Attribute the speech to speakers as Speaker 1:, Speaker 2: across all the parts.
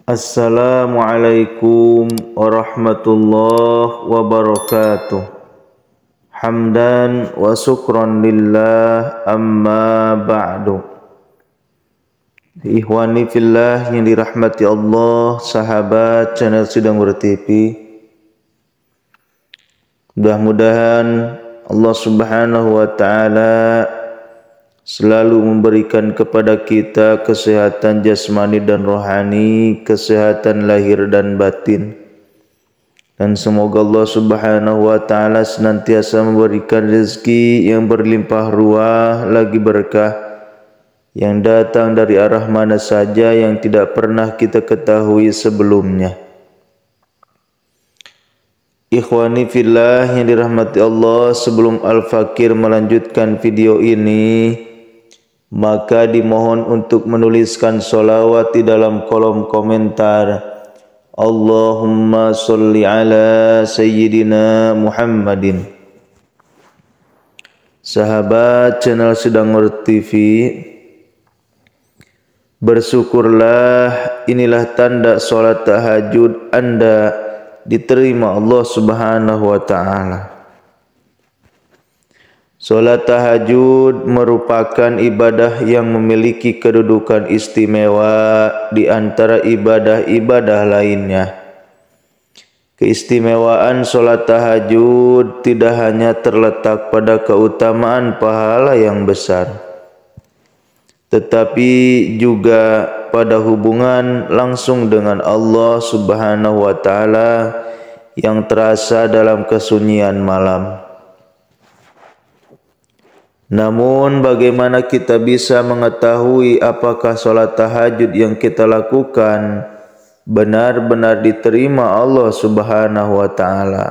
Speaker 1: Assalamualaikum warahmatullahi wabarakatuh. Hamdan wa syukran lillah, amma ba'du. Ikhwani fillah yang dirahmati Allah, sahabat channel Sidang TV. Mudah-mudahan Allah Subhanahu wa taala selalu memberikan kepada kita kesehatan jasmani dan rohani, kesehatan lahir dan batin. Dan semoga Allah Subhanahu wa taala senantiasa memberikan rezeki yang berlimpah ruah lagi berkah, yang datang dari arah mana saja yang tidak pernah kita ketahui sebelumnya. Ikhwani fillah yang dirahmati Allah, sebelum Al-Fakir melanjutkan video ini, maka dimohon untuk menuliskan sholawat di dalam kolom komentar. Allahumma sholli ala Sayyidina Muhammadin. Sahabat channel Sidang TV, bersyukurlah, inilah tanda sholat tahajud Anda diterima Allah Subhanahu wa ta'ala. Salat tahajud merupakan ibadah yang memiliki kedudukan istimewa di antara ibadah-ibadah lainnya. Keistimewaan salat tahajud tidak hanya terletak pada keutamaan pahala yang besar, tetapi juga pada hubungan langsung dengan Allah Subhanahu wa taala yang terasa dalam kesunyian malam. Namun bagaimana kita bisa mengetahui apakah sholat tahajud yang kita lakukan benar-benar diterima Allah Subhanahu wa ta'ala?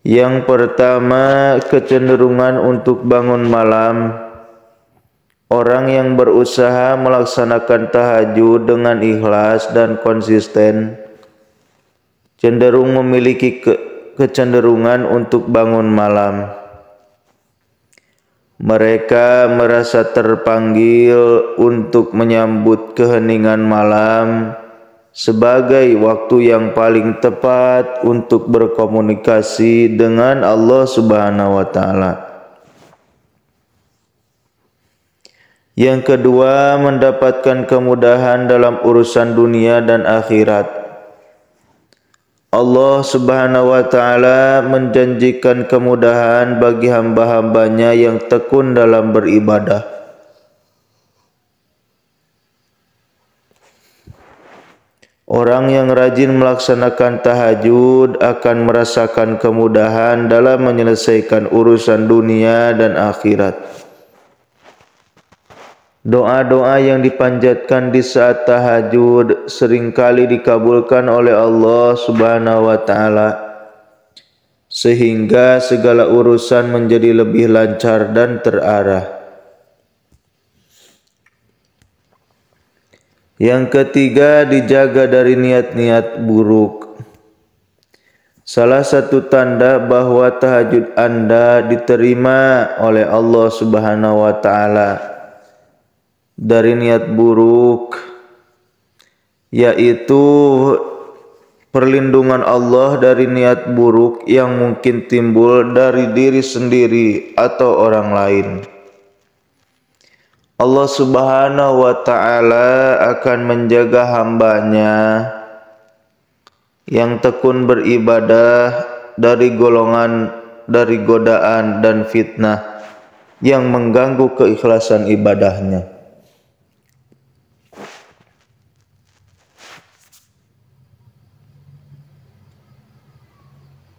Speaker 1: Yang pertama, kecenderungan untuk bangun malam. Orang yang berusaha melaksanakan tahajud dengan ikhlas dan konsisten cenderung memiliki kecenderungan untuk bangun malam. Mereka merasa terpanggil untuk menyambut keheningan malam sebagai waktu yang paling tepat untuk berkomunikasi dengan Allah Subhanahu wa taala. Yang kedua, mendapatkan kemudahan dalam urusan dunia dan akhirat. Allah Subhanahu wa ta'ala menjanjikan kemudahan bagi hamba-hambanya yang tekun dalam beribadah. Orang yang rajin melaksanakan tahajud akan merasakan kemudahan dalam menyelesaikan urusan dunia dan akhirat. Doa-doa yang dipanjatkan di saat tahajud seringkali dikabulkan oleh Allah Subhanahu wa ta'ala, sehingga segala urusan menjadi lebih lancar dan terarah. Yang ketiga, dijaga dari niat-niat buruk. Salah satu tanda bahwa tahajud Anda diterima oleh Allah Subhanahu wa ta'ala dari niat buruk, yaitu perlindungan Allah dari niat buruk yang mungkin timbul dari diri sendiri atau orang lain. Allah Subhanahu wa ta'ala akan menjaga hambanya yang tekun beribadah dari godaan dan fitnah yang mengganggu keikhlasan ibadahnya.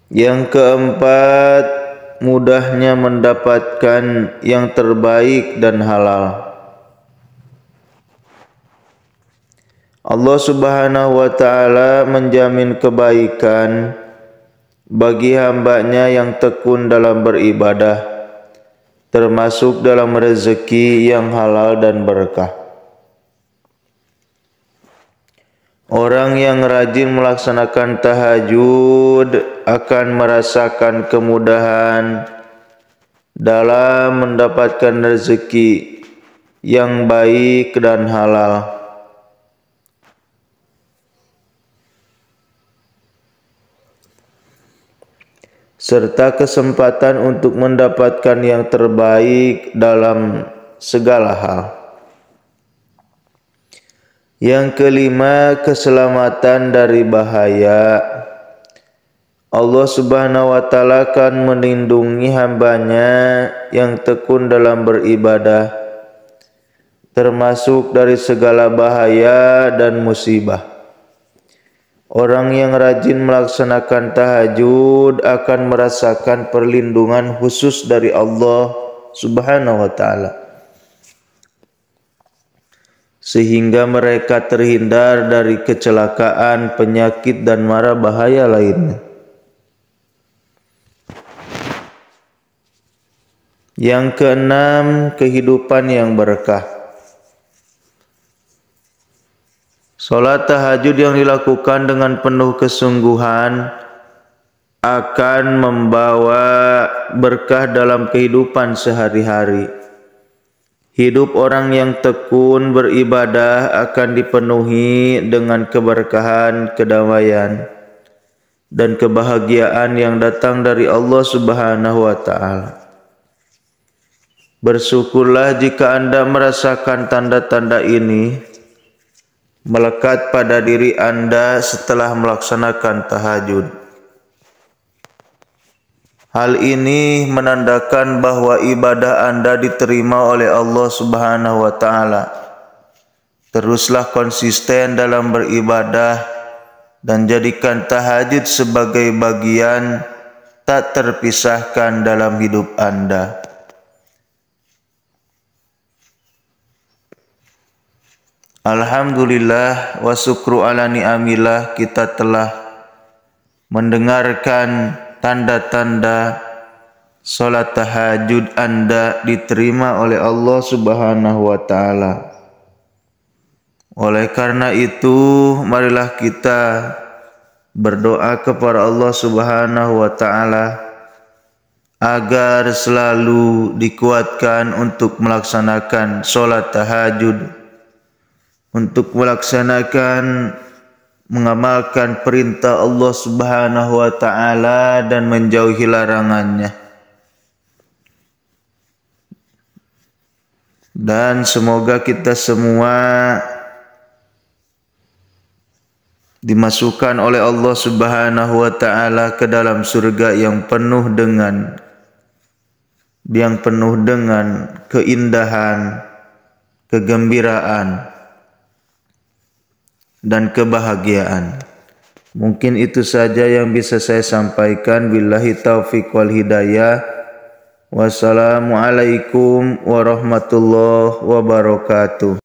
Speaker 1: Yang keempat, mudahnya mendapatkan yang terbaik dan halal. Allah Subhanahu wa ta'ala menjamin kebaikan bagi hambanya yang tekun dalam beribadah, termasuk dalam rezeki yang halal dan berkah. Orang yang rajin melaksanakan tahajud akan merasakan kemudahan dalam mendapatkan rezeki yang baik dan halal, serta kesempatan untuk mendapatkan yang terbaik dalam segala hal. Yang kelima, keselamatan dari bahaya. Allah Subhanahu wa Ta'ala akan melindungi hambanya yang tekun dalam beribadah, termasuk dari segala bahaya dan musibah. Orang yang rajin melaksanakan tahajud akan merasakan perlindungan khusus dari Allah Subhanahu wa Ta'ala, sehingga mereka terhindar dari kecelakaan, penyakit, dan mara bahaya lainnya. Yang keenam, kehidupan yang berkah. Salat tahajud yang dilakukan dengan penuh kesungguhan akan membawa berkah dalam kehidupan sehari-hari. Hidup orang yang tekun beribadah akan dipenuhi dengan keberkahan, kedamaian, dan kebahagiaan yang datang dari Allah Subhanahu wa Ta'ala. Bersyukurlah jika Anda merasakan tanda-tanda ini melekat pada diri Anda setelah melaksanakan tahajud. Hal ini menandakan bahwa ibadah Anda diterima oleh Allah Subhanahu wa Ta'ala. Teruslah konsisten dalam beribadah dan jadikan tahajud sebagai bagian tak terpisahkan dalam hidup Anda. Alhamdulillah wa syukru ala ni'amillah, kita telah mendengarkan tanda-tanda salat tahajud Anda diterima oleh Allah Subhanahu wa Ta'ala. Oleh karena itu, marilah kita berdoa kepada Allah Subhanahu wa Ta'ala agar selalu dikuatkan untuk melaksanakan salat tahajud, untuk melaksanakan, mengamalkan perintah Allah Subhanahu wa Ta'ala dan menjauhi larangannya. Dan semoga kita semua dimasukkan oleh Allah Subhanahu wa Ta'ala ke dalam surga yang penuh dengan keindahan, kegembiraan, dan kebahagiaan. Mungkin itu saja yang bisa saya sampaikan. Billahi taufiq wal hidayah. Wassalamualaikum warahmatullahi wabarakatuh.